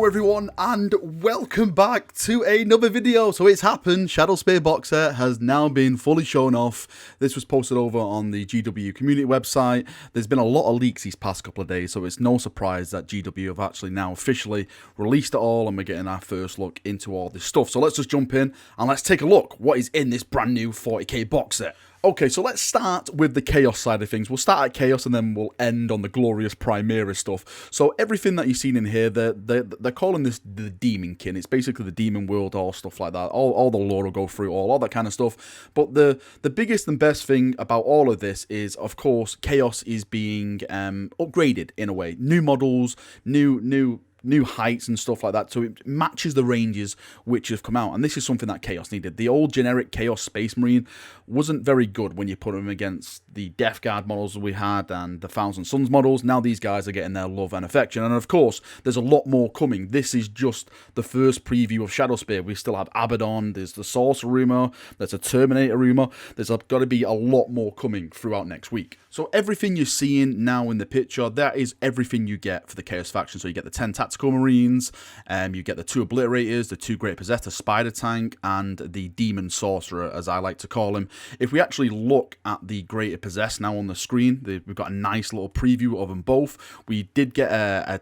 everyone, and welcome back to another video. So it's happened, Shadowspear box set has now been fully shown off. This was posted over on the GW community website. There's been a lot of leaks these past couple of days, so it's no surprise that GW have actually now officially released it all, and we're getting our first look into all this stuff. So let's just jump in and let's take a look what is in this brand new 40k box set. Okay, so let's start with the Chaos side of things. We'll start at Chaos and then we'll end on the glorious Primera stuff. So everything that you've seen in here, they're calling this the DAEMONKIN. It's basically the demon world, all stuff like that. All the lore will go through, all that kind of stuff. But the biggest and best thing about all of this is, of course, Chaos is being upgraded in a way. New models, new heights and stuff like that, so it matches the ranges which have come out, and this is something that Chaos needed. The old generic Chaos Space Marine wasn't very good when you put them against the Death Guard models we had and the Thousand Suns models. Now these guys are getting their love and affection, and of course there's a lot more coming. This is just the first preview of Shadowspear. We still have Abaddon, there's the Sorcerer rumour, there's a Terminator rumour, there's got to be a lot more coming throughout next week. So everything you're seeing now in the picture, that is everything you get for the Chaos faction. So you get the 10 Tactical Marines, you get the 2 Obliterators, the 2 Great Possessor, Spider Tank, and the Demon Sorcerer, as I like to call him. If we actually look at the Greater Possess now on the screen, we've got a nice little preview of them both. We did get a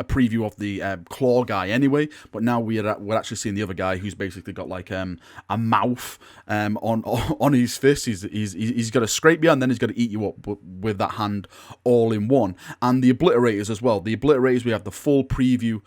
preview of the claw guy anyway, but now we're actually seeing the other guy who's basically got like a mouth on his fist. He's got to scrape you and then he's got to eat you up with that hand all in one. And the Obliterators as well. The Obliterators, we have the full preview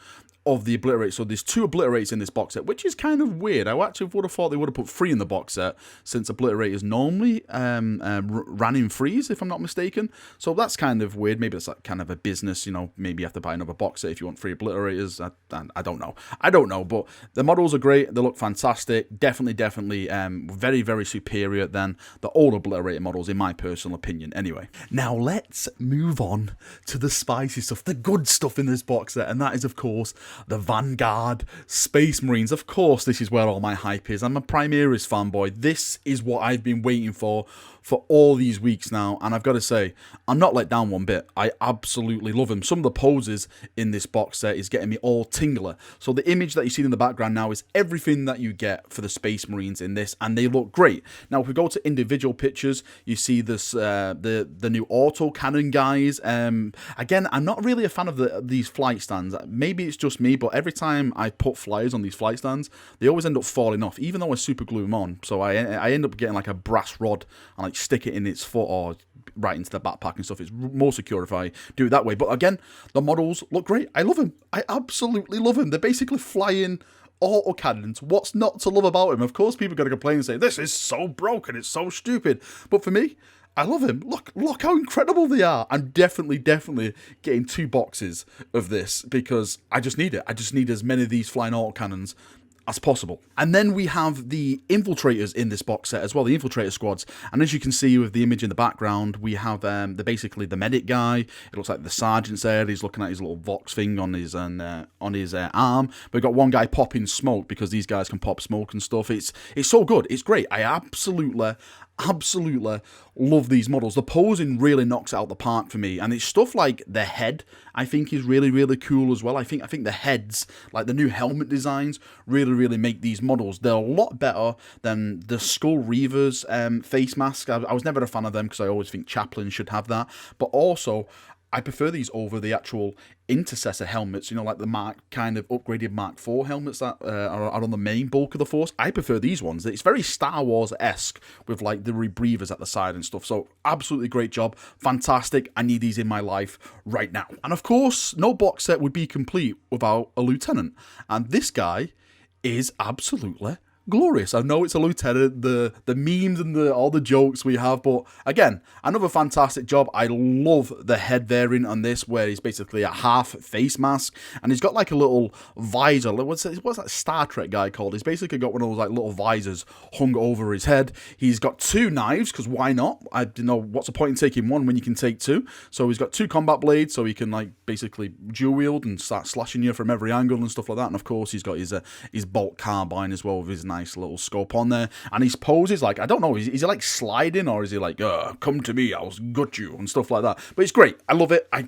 of the Obliterators. So there's 2 Obliterators in this box set, which is kind of weird. I actually would have thought they would have put 3 in the box set, since Obliterators normally ran in 3s, if I'm not mistaken. So that's kind of weird. Maybe it's like kind of a business, you know, maybe you have to buy another box set if you want 3 Obliterators. I don't know. I don't know, but the models are great. They look fantastic. Definitely very, very superior than the old Obliterator models, in my personal opinion, anyway. Now let's move on to the spicy stuff, the good stuff in this box set, and that is, of course, the Vanguard Space Marines. Of course, this is where all my hype is. I'm a Primaris fanboy. This is what I've been waiting for all these weeks now, and I've got to say, I'm not let down one bit. I absolutely love him. Some of the poses in this box set is getting me all tingler. So the image that you see in the background now is everything that you get for the Space Marines in this, and they look great. Now, if we go to individual pictures, you see this the new auto cannon guys. Again, I'm not really a fan of these flight stands. Maybe it's just me, but every time I put flyers on these flight stands, they always end up falling off, even though I super glue them on. So I end up getting like a brass rod and like stick it in its foot or right into the backpack and stuff. It's more secure if I do it that way. But again, the models look great. I love them. I absolutely love them. They're basically flying autocannons. What's not to love about him? Of course, people are going to complain and say, this is so broken, it's so stupid. But for me, I love him. Look how incredible they are. I'm definitely getting 2 boxes of this because I just need it. I just need as many of these flying autocannons as possible. And then we have the infiltrators in this box set as well, the infiltrator squads. And as you can see with the image in the background, we have basically the medic guy. It looks like the sergeant's there. He's looking at his little Vox thing on his arm. We've got one guy popping smoke because these guys can pop smoke and stuff. It's so good. It's great. I absolutely love these models. The posing really knocks it out the park for me, and it's stuff like the head I think is really cool as well. I think the heads, like the new helmet designs, really make these models. They're a lot better than the Skull Reavers face mask. I was never a fan of them because I always think chaplains should have that, but also I prefer these over the actual Intercessor helmets, you know, like the upgraded Mark IV helmets that are on the main bulk of the Force. I prefer these ones. It's very Star Wars-esque with like the rebreathers at the side and stuff. So absolutely great job. Fantastic. I need these in my life right now. And of course, no box set would be complete without a lieutenant. And this guy is absolutely glorious. I know it's a lieutenant, the memes and all the jokes we have, but again, another fantastic job. I love the head variant on this, where he's basically a half face mask, and he's got like a little visor. What's that Star Trek guy called? He's basically got one of those like little visors hung over his head. He's got 2 knives, because why not? I don't know, what's the point in taking one when you can take 2? So he's got 2 combat blades, so he can like basically dual wield and start slashing you from every angle and stuff like that. And of course, he's got his bolt carbine as well with his nice little scope on there. And his poses, like, I don't know, is he like sliding, or is he like, come to me, I'll gut you, and stuff like that. But it's great. I love it. I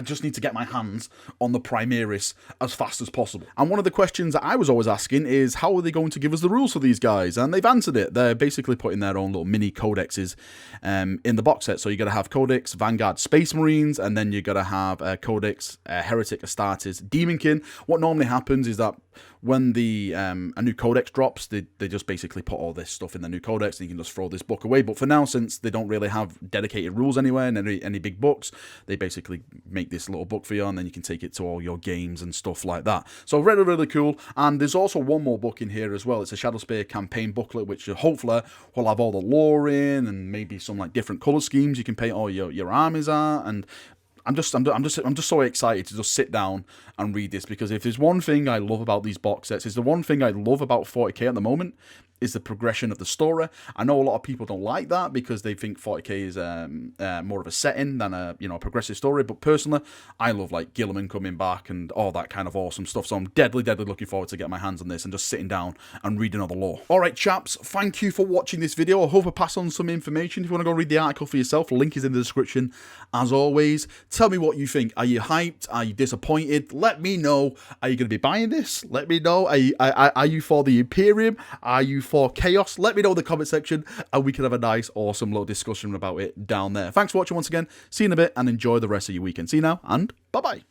just need to get my hands on the Primaris as fast as possible. And one of the questions that I was always asking is, how are they going to give us the rules for these guys? And they've answered it. They're basically putting their own little mini codexes in the box set. So you're going to have Codex Vanguard Space Marines, and then you're going to have Codex Heretic Astartes Daemonkin. What normally happens is that when the a new codex drops, they just basically put all this stuff in the new codex, and you can just throw this book away. But for now, since they don't really have dedicated rules anywhere in any big books, they basically make this little book for you, and then you can take it to all your games and stuff like that. So really, really cool. And there's also one more book in here as well. It's a Shadowspear campaign booklet, which hopefully will have all the lore in, and maybe some like different color schemes you can paint all your armies at. And I'm just so excited to just sit down and read this, because if there's one thing I love about these box sets, is the one thing I love about 40k at the moment is the progression of the story. I know a lot of people don't like that because they think 40k is more of a setting than a progressive story. But personally, I love like Gilliman coming back and all that kind of awesome stuff. So I'm deadly looking forward to getting my hands on this and just sitting down and reading all the lore. All right, chaps, thank you for watching this video. I hope I pass on some information. If you want to go read the article for yourself, the link is in the description. As always, tell me what you think. Are you hyped? Are you disappointed? Let me know. Are you going to be buying this? Let me know. Are you for the Imperium? Are you for chaos? Let me know in the comment section, and we can have a nice, awesome little discussion about it down there. Thanks for watching once again. See you in a bit, and enjoy the rest of your weekend. See you now, and bye-bye.